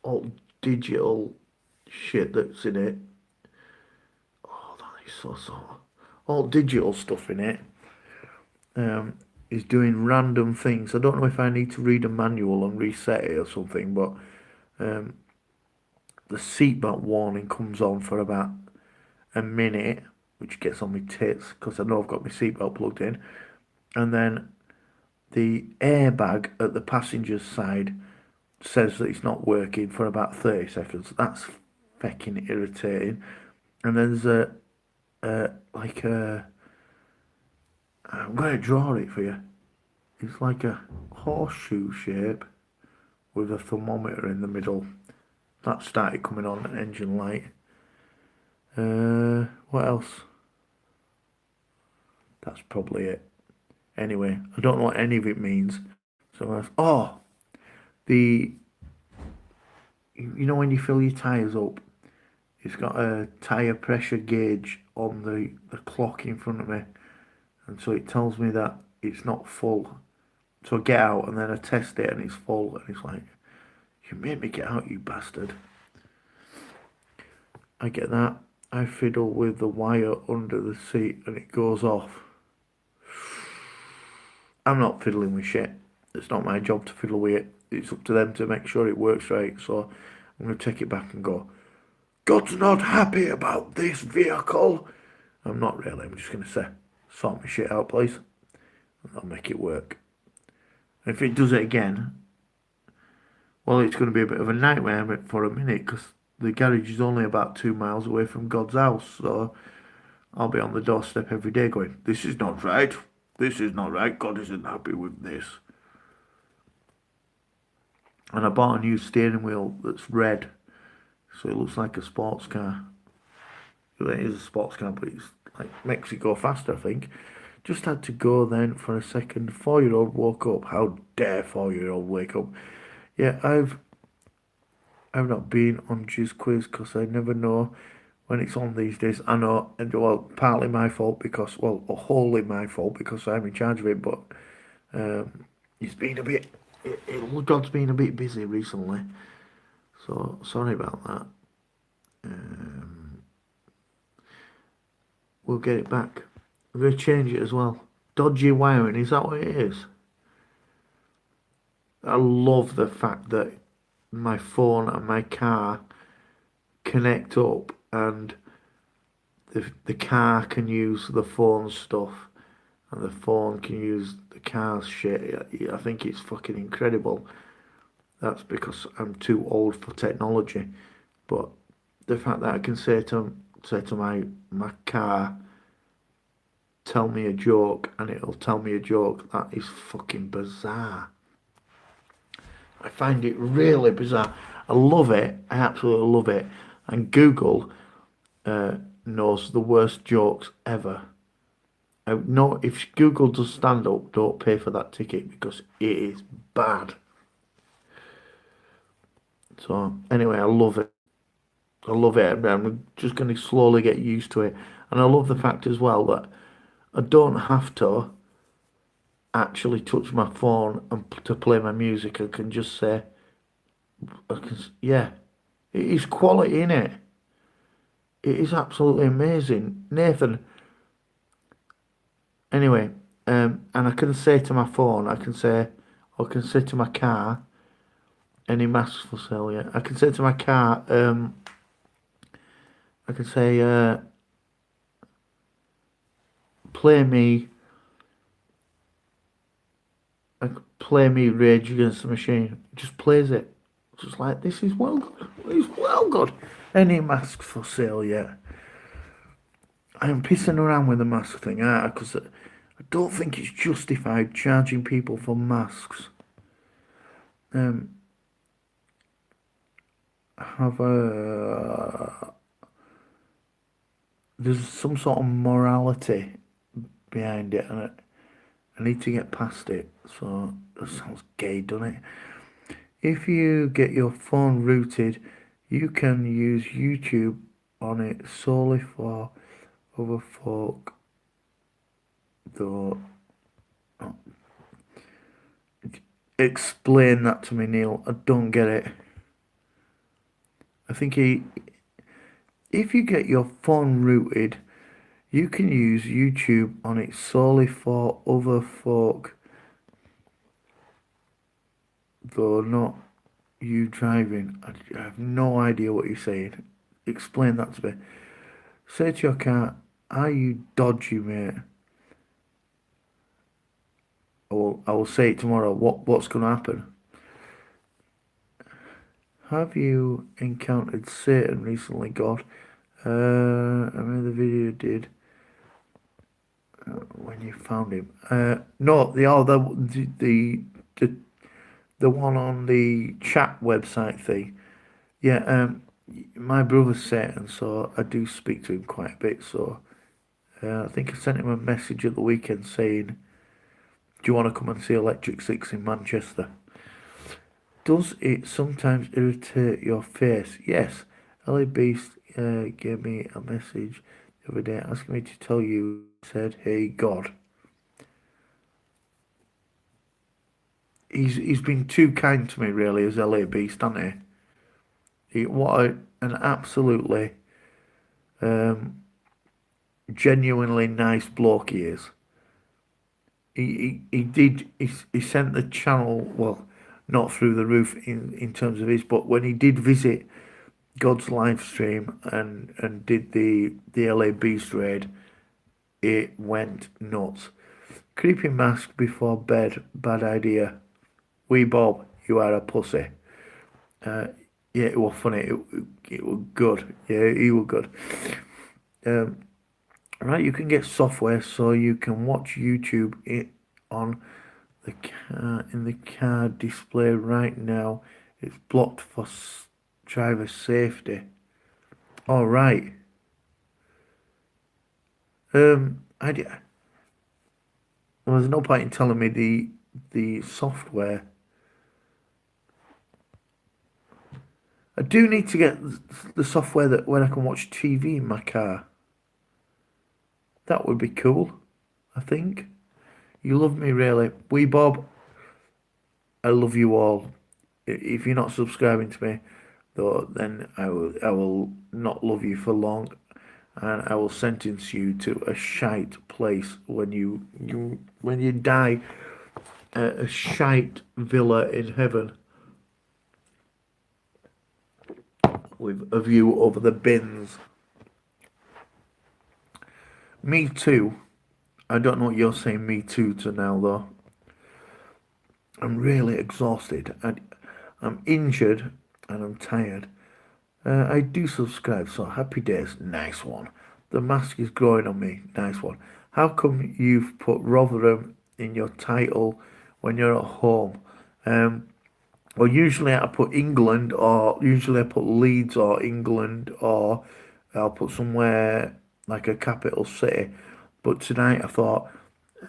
all digital shit that's in it. Oh, that is so sore. All digital stuff in it. Um, is doing random things. I don't know if I need to read a manual and reset it or something, but um, the seatbelt warning comes on for about a minute, which gets on my tits because I know I've got my seatbelt plugged in, and then the airbag at the passenger's side says that it's not working for about 30 seconds. That's fucking irritating. And then there's like a, I'm going to draw it for you. It's like a horseshoe shape with a thermometer in the middle. That started coming on an engine light. What else? That's probably it. Anyway, I don't know what any of it means. So, the you know when you fill your tyres up, it's got a tyre pressure gauge on the clock in front of me, and so it tells me that it's not full. So I get out and then I test it and it's full, and it's like, you made me get out, you bastard. I get that. I fiddle with the wire under the seat and it goes off. I'm not fiddling with shit. It's not my job to fiddle with it. It's up to them to make sure it works right. So I'm going to take it back and go, God's not happy about this vehicle. I'm not really. I'm just going to say, sort my shit out, please. And I'll make it work. And if it does it again, well, it's going to be a bit of a nightmare for a minute because the garage is only about 2 miles away from God's house. So I'll be on the doorstep every day going, this is not right. This is not right. God isn't happy with this. And I bought a new steering wheel that's red. So it looks like a sports car. Well, it is a sports car, but it's like makes it go faster, I think. Just had to go then for a second. 4-year-old woke up. How dare 4-year-old wake up? Yeah, I've not been on Jizz Quiz because I never know when it's on these days. I know, and well, partly my fault because, well, wholly my fault because I'm in charge of it, but it's been a bit, God's been a bit busy recently, so sorry about that. We'll get it back. I'm going to change it as well. Dodgy wiring, is that what it is? I love the fact that my phone and my car connect up and the car can use the phone stuff and the phone can use the car's shit. I think it's fucking incredible. That's because I'm too old for technology. But the fact that I can say to my car, tell me a joke, and it'll tell me a joke, that is fucking bizarre. I find it really bizarre. I love it. I absolutely love it. And Google knows the worst jokes ever. No, if Google does stand up, don't pay for that ticket because it is bad. So anyway, I love it. I love it. I'm just going to slowly get used to it. And I love the fact as well that I don't have to actually touch my phone and to play my music. I can just say, yeah, it is quality in it. It is absolutely amazing. Nathan, anyway, And I can say to my phone, I can say to my car, any masks for sale yet? I can say to my car, I can say, play me, play me Rage Against the Machine. It just plays it. Just like, this is well good. It's well good. Any masks for sale yet? I am pissing around with the mask thing, because I don't think it's justified charging people for masks. Um, have a There's some sort of morality behind it, and I need to get past it. So that sounds gay, doesn't it? If you get your phone rooted, you can use YouTube on it solely for other folk. Though, explain that to me, Neil. I don't get it. I think if you get your phone rooted, you can use YouTube on it solely for other folk, though not you driving. I have no idea what you're saying. Explain that to me. Say to your car, are you dodgy, mate? I will say it tomorrow. What's going to happen? Have you encountered Satan recently, God? I mean the video you did when you found him. No, the one on the chat website thing. Yeah, my brother's Satan, so I do speak to him quite a bit. So I think I sent him a message at the weekend saying, "Do you want to come and see Electric Six in Manchester?" Does it sometimes irritate your face? Yes. LA Beast gave me a message the other day asking me to tell you. Said, "Hey God." He's been too kind to me, really, as LA Beast, hasn't an absolutely um, genuinely nice bloke he is. He sent the channel, well, not through the roof in terms of his, but when he did visit God's live stream and did the LA Beast raid, it went nuts. Creepy mask before bed, bad idea. Wee Bob, you are a pussy. Uh, yeah, it was funny. It was good. Yeah, he was good. Um, right, you can get software so you can watch YouTube on the car in the car display right now. It's blocked for driver safety. All right. I d- well, there's no point in telling me the software. I do need to get the software that when I can watch TV in my car. That would be cool, I think. You love me, really. Wee Bob, I love you all. If you're not subscribing to me, though, then I will not love you for long, and I will sentence you to a shite place when you die, a shite villa in heaven with a view over the bins. Me too. I don't know what you're saying me too to now though. I'm really exhausted. I'm injured and I'm tired. I do subscribe, so happy days. Nice one. The mask is growing on me. Nice one. How come you've put Rotherham in your title when you're at home? Um, well, usually I put England, or usually I put Leeds or England, or I'll put somewhere like a capital city. But tonight I thought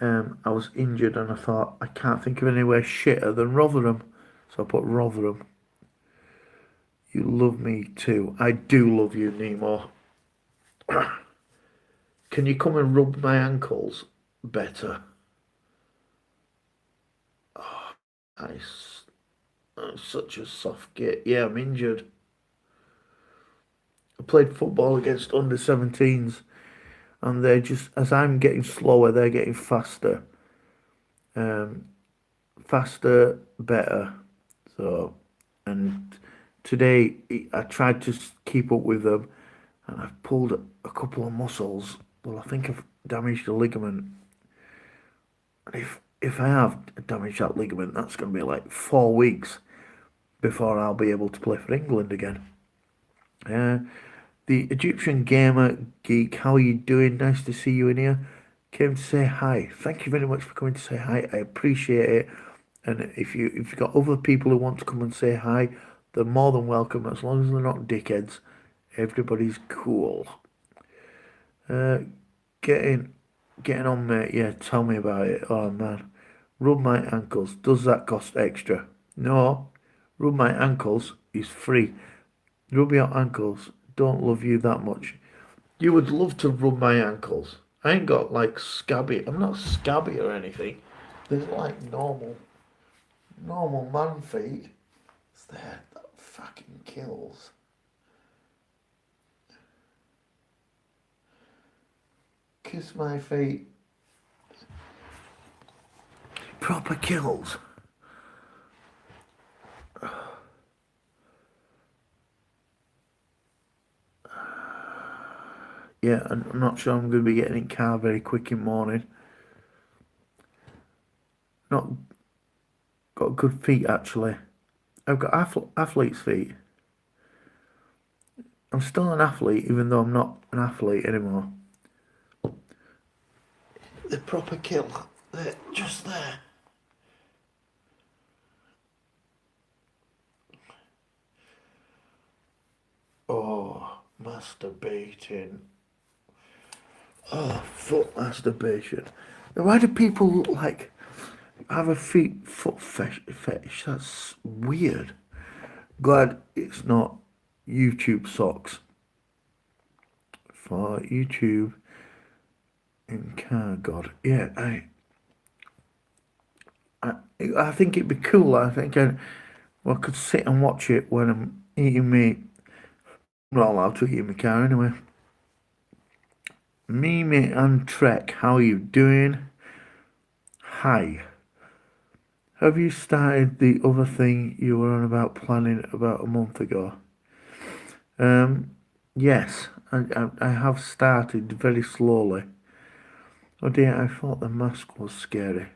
I was injured and I thought I can't think of anywhere shitter than Rotherham. So I put Rotherham. You love me too. I do love you, Nemo. Can you come and rub my ankles better? Nice. I'm such a soft git. Yeah, I'm injured. I played football against under 17s and they're just, as I'm getting slower, they're getting faster. Um, faster, better. So, and today I tried to keep up with them, and I've pulled a couple of muscles. Well, I think I've damaged a ligament. And if I have damaged that ligament, that's going to be like 4 weeks before I'll be able to play for England again. Uh, the Egyptian Gamer Geek, how are you doing? Nice to see you in here. Came to say hi. Thank you very much for coming to say hi. I appreciate it. And if you've got other people who want to come and say hi, they're more than welcome as long as they're not dickheads. Everybody's cool. Uh, getting getting on, mate. Yeah, tell me about it. Oh man, rub my ankles. Does that cost extra? No, rub my ankles is free. Rub your ankles. Don't love you that much. You would love to rub my ankles. I ain't got like scabby. I'm not scabby or anything. There's like normal man feet. It's there. That fucking kills. Kiss my feet. Proper kills. Yeah, I'm not sure I'm going to be getting in car very quick in morning. Not got good feet actually. I've got athlete's feet. I'm still an athlete even though I'm not an athlete anymore. The proper kill. They're just there. Oh, masturbating. Oh, foot masturbation. Now, why do people like have a foot fetish? That's weird. Glad it's not YouTube socks. For YouTube in car, God. Yeah, I, I think it'd be cool. I think I could sit and watch it when I'm eating meat. I'm not allowed to eat in my car anyway. Mimi and Trek, how are you doing? Hi. Have you started the other thing you were on about planning about a month ago? Um, yes, I have started very slowly. Oh dear, I thought the mask was scary.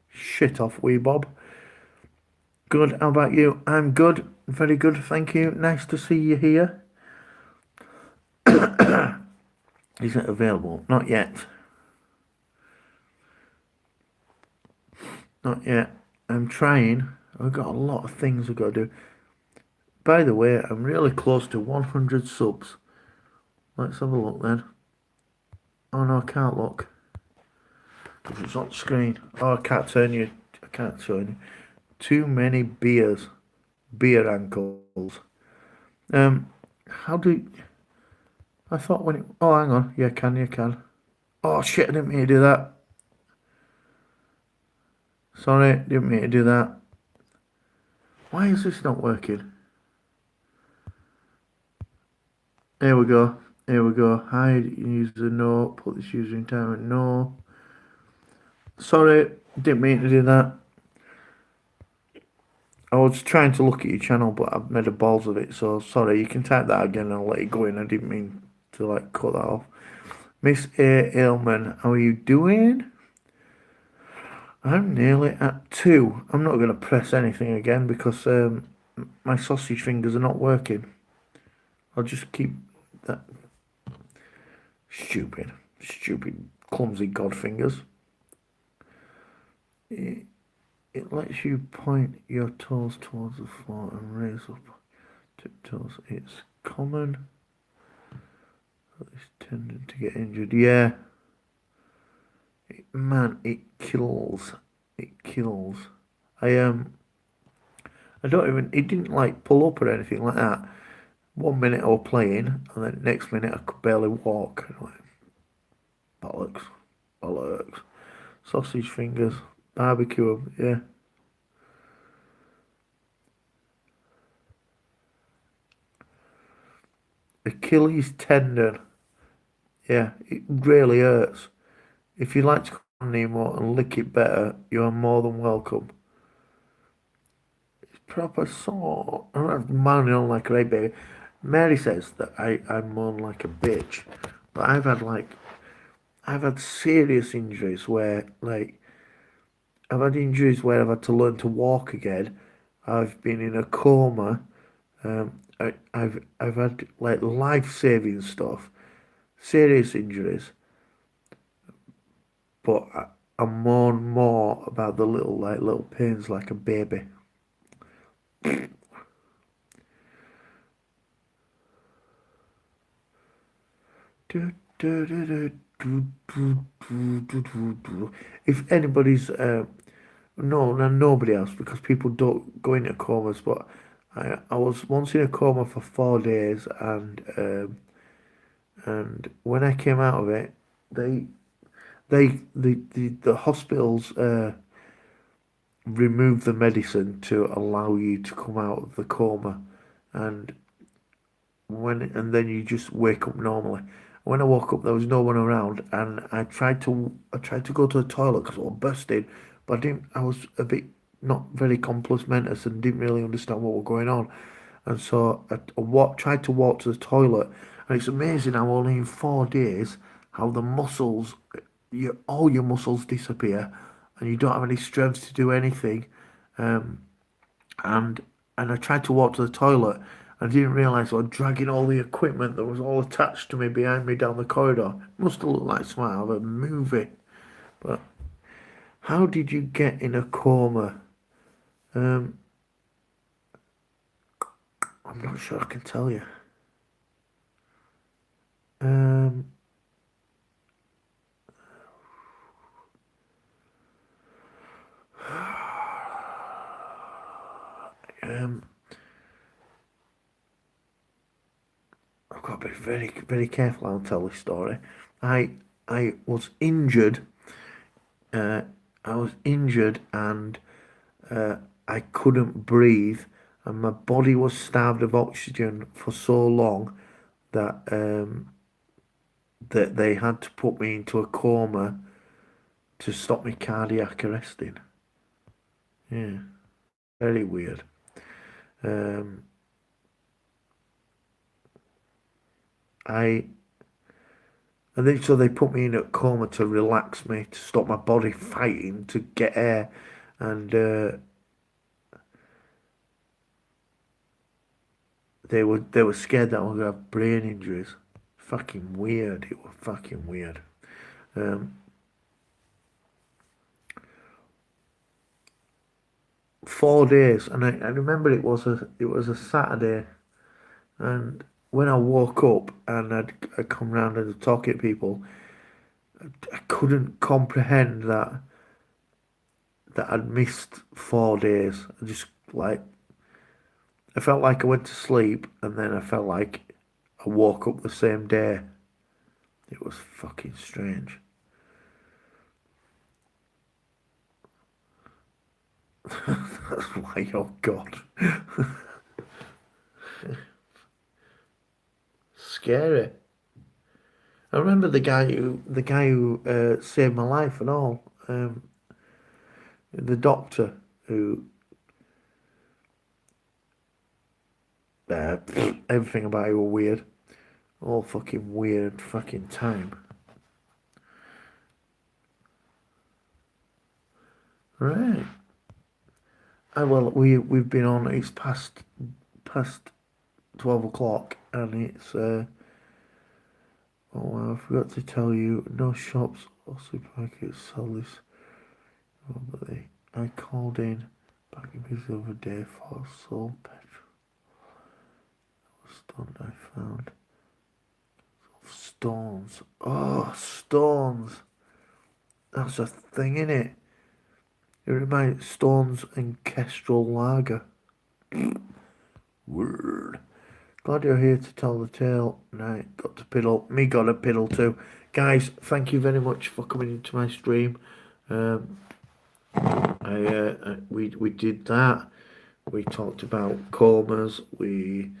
Shit off, wee Bob. Good, how about you? I'm good, very good, thank you. Nice to see you here. Is it available? Not yet. Not yet. I'm trying. I've got a lot of things I've got to do. By the way, I'm really close to 100 subs. Let's have a look then. Oh no, I can't look because it's on screen. Oh, I can't turn you. I can't turn you. Too many beer ankles. How do I thought when it? Oh, hang on. Yeah, can you can? Oh shit! I didn't mean to do that. Sorry, didn't mean to do that. Why is this not working? Here we go. Here we go. Hide user no. Put this user in timer no. Sorry, didn't mean to do that. I was trying to look at your channel, but I've made a balls of it. So sorry. You can type that again and I'll let it go in. I didn't mean to like cut that off. Miss A. Ailman, how are you doing? I'm nearly at 2. I'm not going to press anything again because my sausage fingers are not working. I'll just keep that stupid, clumsy god fingers. It lets you point your toes towards the floor and raise up tiptoes. It's common for this tendon to get injured. Yeah, man, it kills. It kills. I I don't even. It didn't like pull up or anything like that. 1 minute I was playing, and then next minute I could barely walk. And like, bollocks, bollocks. Sausage fingers, barbecue 'em, yeah. Achilles tendon, yeah, it really hurts. If you like to come Nemo and lick it better. You are more than welcome. It's proper song. I'm not moaning on like a right baby. Mary says that I moan like a bitch, but I've had serious injuries where like I've had injuries where I've had to learn to walk again. I've been in a coma. I've had like life-saving stuff, serious injuries, but I moan more about the little pains like a baby. Do, do, do, do, do, do, If anybody's no, no, nobody else because people don't go into comas. But I was once in a coma for 4 days, and when I came out of it, they the hospitals removed the medicine to allow you to come out of the coma, and and then you just wake up normally. When I woke up, there was no one around, and I tried to go to the toilet because I was bursting, but I didn't. I was a bit not very complex mentis and didn't really understand what was going on, and so tried to walk to the toilet, and it's amazing how only in 4 days how the muscles, all your muscles disappear, and you don't have any strength to do anything, and I tried to walk to the toilet. I didn't realise I was dragging all the equipment that was all attached to me behind me down the corridor. Must have looked like something out of a movie. But how did you get in a coma? Um, I'm not sure I can tell you. Um, um, I've got to be very careful how I tell this story. I I was injured. Uh, I was injured and uh, I couldn't breathe, and my body was starved of oxygen for so long that that they had to put me into a coma to stop me cardiac arresting. Yeah, very weird. Um, I and then so they put me in a coma to relax me, to stop my body fighting to get air, and they were scared that I was gonna have brain injuries. Fucking weird. It was fucking weird. Um, 4 days, and I remember it was a Saturday, and when I woke up and I'd come round and talk to people, I couldn't comprehend that I'd missed 4 days. I just like I felt like I went to sleep, and then I felt like I woke up the same day. It was fucking strange. That's why, oh God, scary. I remember the guy who saved my life and all. The doctor who uh, everything about it was weird. All fucking weird fucking time. Right. Well, we've been on. It's past 12 o'clock, and it's oh, I forgot to tell you. No shops or supermarkets sell this. Oh, but I called in back in the other day for soul petrol. Stunned I found stones. Oh, stones. That's a thing, innit? It reminds stones and Kestrel Lager. Word. Glad you're here to tell the tale. Right, got to piddle. Me got a piddle too. Guys, thank you very much for coming into my stream. Um, we did that. We talked about comas. We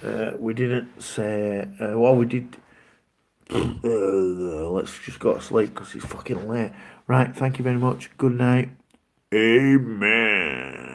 didn't say well. We did Let's just go to sleep because it's fucking late. Right, thank you very much. Good night. Amen.